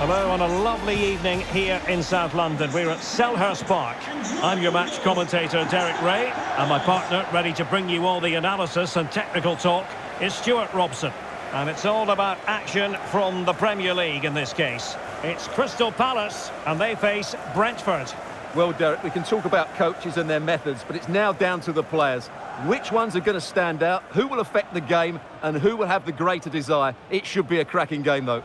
Hello on a lovely evening here in South London. We're at Selhurst Park. I'm your match commentator, Derek Ray, and my partner, ready to bring you all the analysis and technical talk, is Stuart Robson. And it's all about action from the Premier League in this case. It's Crystal Palace, and they face Brentford. Well, Derek, we can talk about coaches and their methods, but it's now down to the players. Which ones are going to stand out, who will affect the game, and who will have the greater desire? It should be a cracking game, though.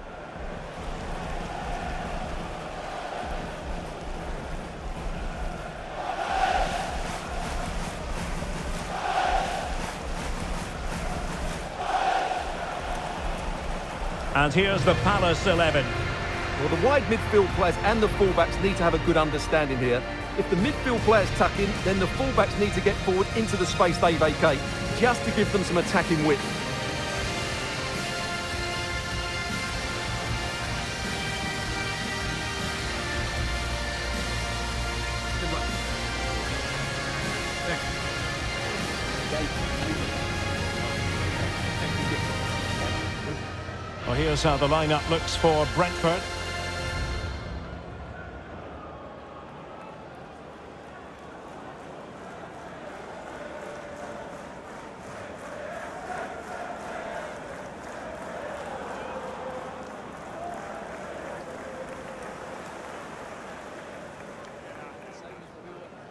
And here's the Palace 11. Well, the wide midfield players and the fullbacks need to have a good understanding here. If the midfield players tuck in, then the fullbacks need to get forward into the space they vacate, just to give them some attacking width. Well, here's how the lineup looks for Brentford.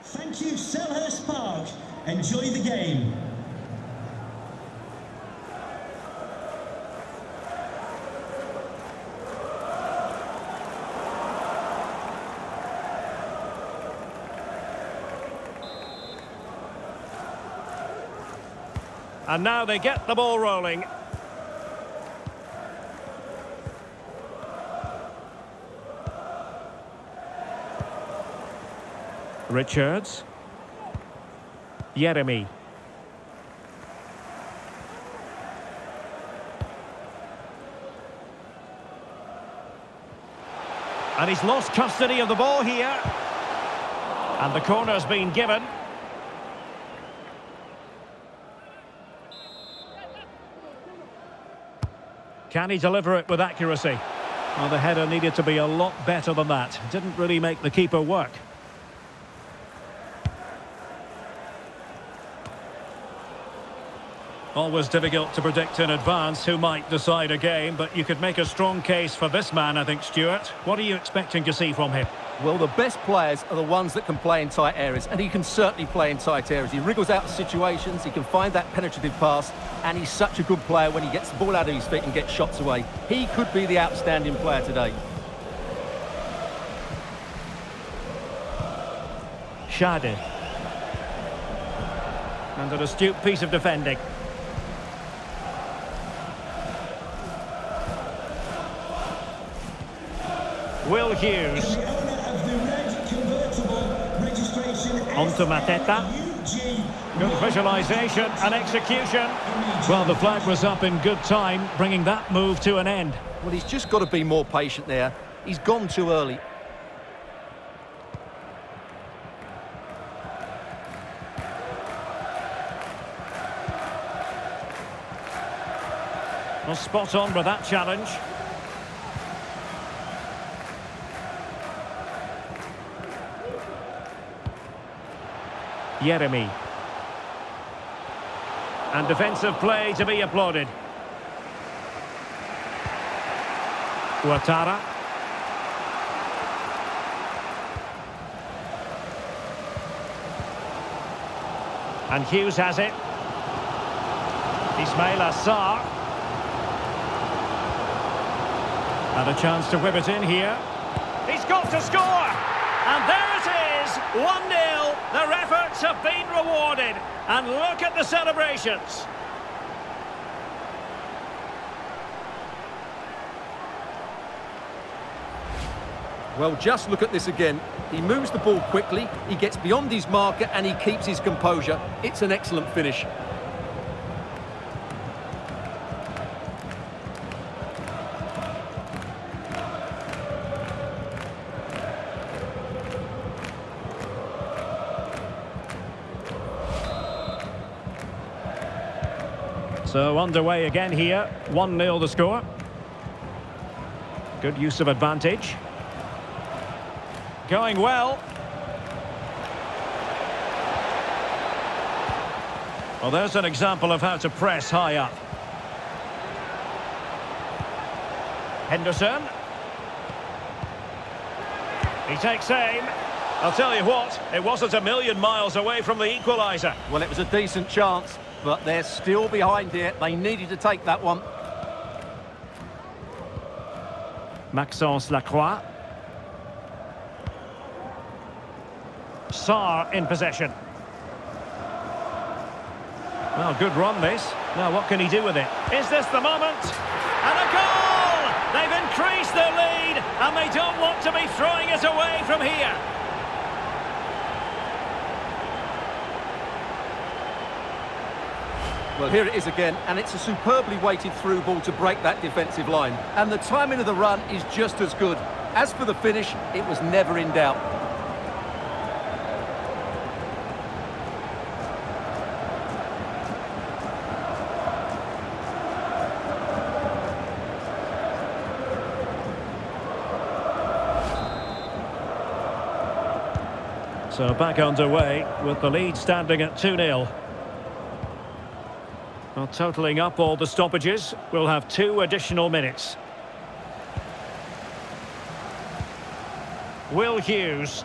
Thank you, Selhurst Park. Enjoy the game. And now they get the ball rolling. Richards. Yeremy. And he's lost custody of the ball here. And the corner's been given. Can he deliver it with accuracy? Well, the header needed to be a lot better than that. Didn't really make the keeper work. Always difficult to predict in advance who might decide a game, but you could make a strong case for this man, I think, Stuart. What are you expecting to see from him? Well, the best players are the ones that can play in tight areas, and he can certainly play in tight areas. He wriggles out of situations, he can find that penetrative pass, and he's such a good player when he gets the ball out of his feet and gets shots away. He could be the outstanding player today. Shade. And an astute piece of defending. Will Hughes. On to Mateta. Good visualisation and execution. Well, the flag was up in good time, bringing that move to an end. Well, he's just got to be more patient there. He's gone too early. Well, spot on with that challenge. Yeremy. And defensive play to be applauded. Ouattara. And Hughes has it. Ismail Assar. And a chance to whip it in here. He's got to score! And there it is, 1-0. Their efforts have been rewarded. And look at the celebrations. Well, just look at this again. He moves the ball quickly, he gets beyond his marker, and he keeps his composure. It's an excellent finish. So underway again here, 1-0 the score. Good use of advantage. Going well. Well, there's an example of how to press high up. Henderson. He takes aim. I'll tell you what, it wasn't a million miles away from the equaliser. Well, it was a decent chance, but they're still behind here. They needed to take that one. Maxence Lacroix. Sarr in possession. Well, good run this. Now what can he do with it? Is this the moment? And a goal! They've increased their lead and they don't want to be throwing it away from here. Well, here it is again, and it's a superbly weighted through ball to break that defensive line. And the timing of the run is just as good. As for the finish, it was never in doubt. So back underway with the lead standing at 2-0. Well, totalling up all the stoppages, we'll have 2 additional minutes. Will Hughes.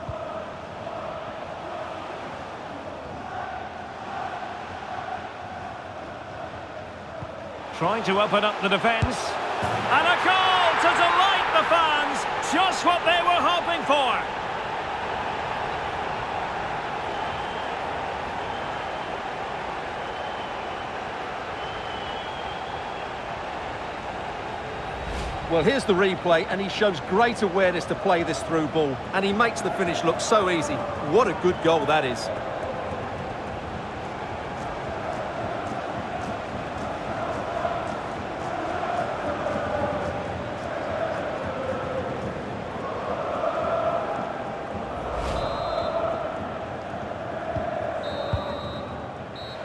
Trying to open up the defence. And a goal to delight the fans. Just what they were hoping for. Well, here's the replay, and he shows great awareness to play this through ball, and he makes the finish look so easy. What a good goal that is.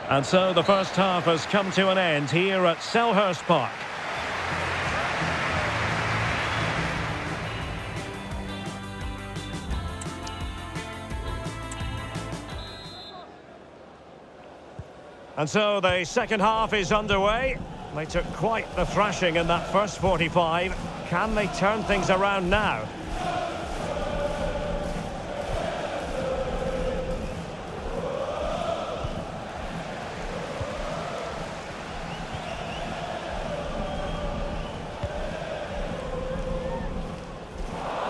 And so the first half has come to an end here at Selhurst Park. And so the second half is underway. They took quite the thrashing in that first 45. Can they turn things around now?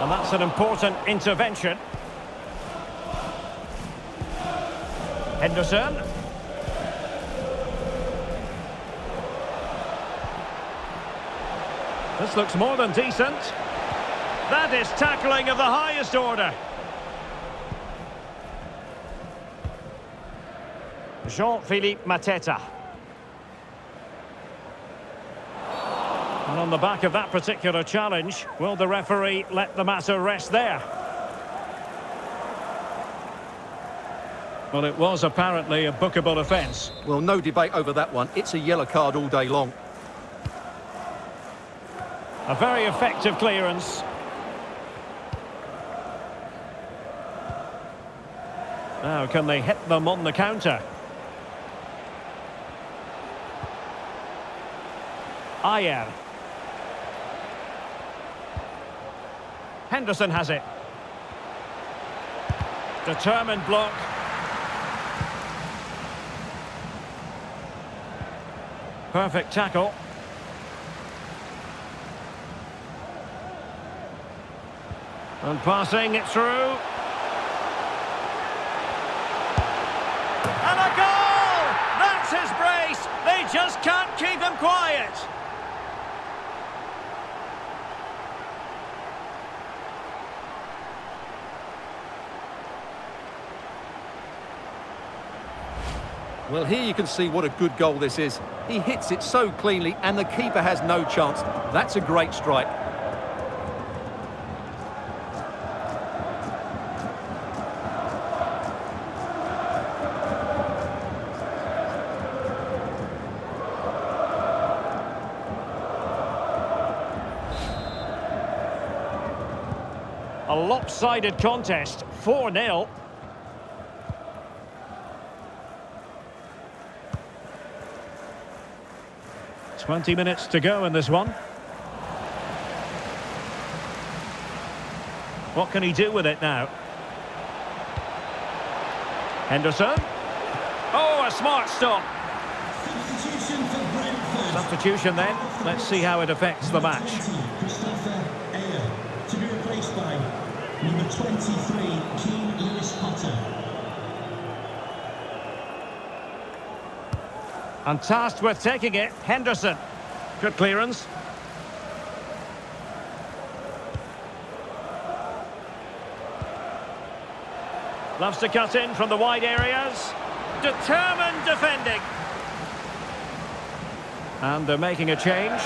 And that's an important intervention. Henderson. This looks more than decent. That is tackling of the highest order. Jean-Philippe Mateta. And on the back of that particular challenge, will the referee let the matter rest there? Well, it was apparently a bookable offence. Well, no debate over that one. It's a yellow card all day long. A very effective clearance. Now, can they hit them on the counter? Ayer. Henderson has it. Determined block. Perfect tackle. And passing it through. And a goal! That's his brace! They just can't keep him quiet! Well, here you can see what a good goal this is. He hits it so cleanly and the keeper has no chance. That's a great strike. A lopsided contest, 4-0. "20 minutes to go in this one. What can he do with it now? Henderson. Oh, a smart stop. Substitution for Brentford. Substitution then. Let's see how it affects the match. To be replaced by number 23, Keane Lewis-Potter. And tasked with taking it, Henderson. Good clearance. Loves to cut in from the wide areas. Determined defending. And they're making a change.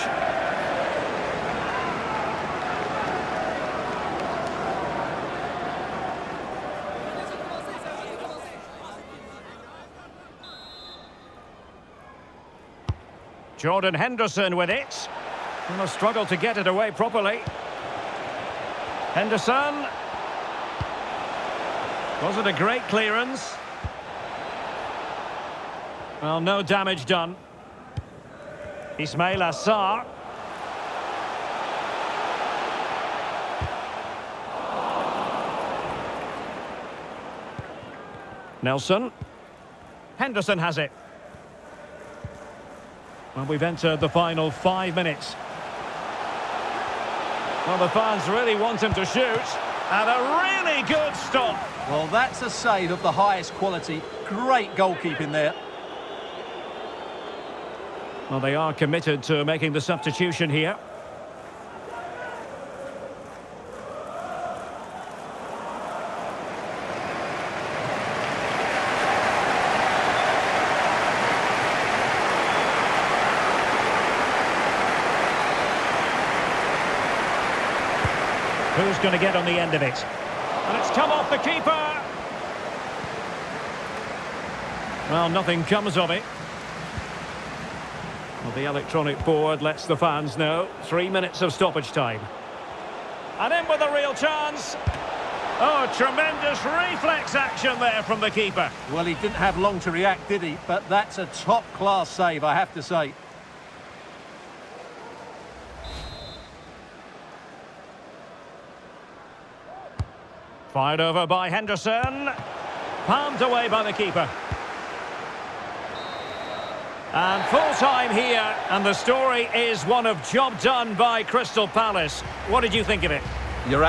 Jordan Henderson with it. And a struggle to get it away properly. Henderson. Was it a great clearance? Well, no damage done. Ismail Assar. Nelson. Henderson has it. Well, we've entered the final 5 minutes. Well, the fans really want him to shoot. And a really good stop. Well, that's a save of the highest quality. Great goalkeeping there. Well, they are committed to making the substitution here. Who's going to get on the end of it? And it's come off the keeper. Well, nothing comes of it. Well, the electronic board lets the fans know. 3 minutes of stoppage time. And in with a real chance. Oh, tremendous reflex action there from the keeper. Well, he didn't have long to react, did he? But that's a top-class save, I have to say. Fired over by Henderson. Palmed away by the keeper. And full time here, and the story is one of job done by Crystal Palace. What did you think of it? You're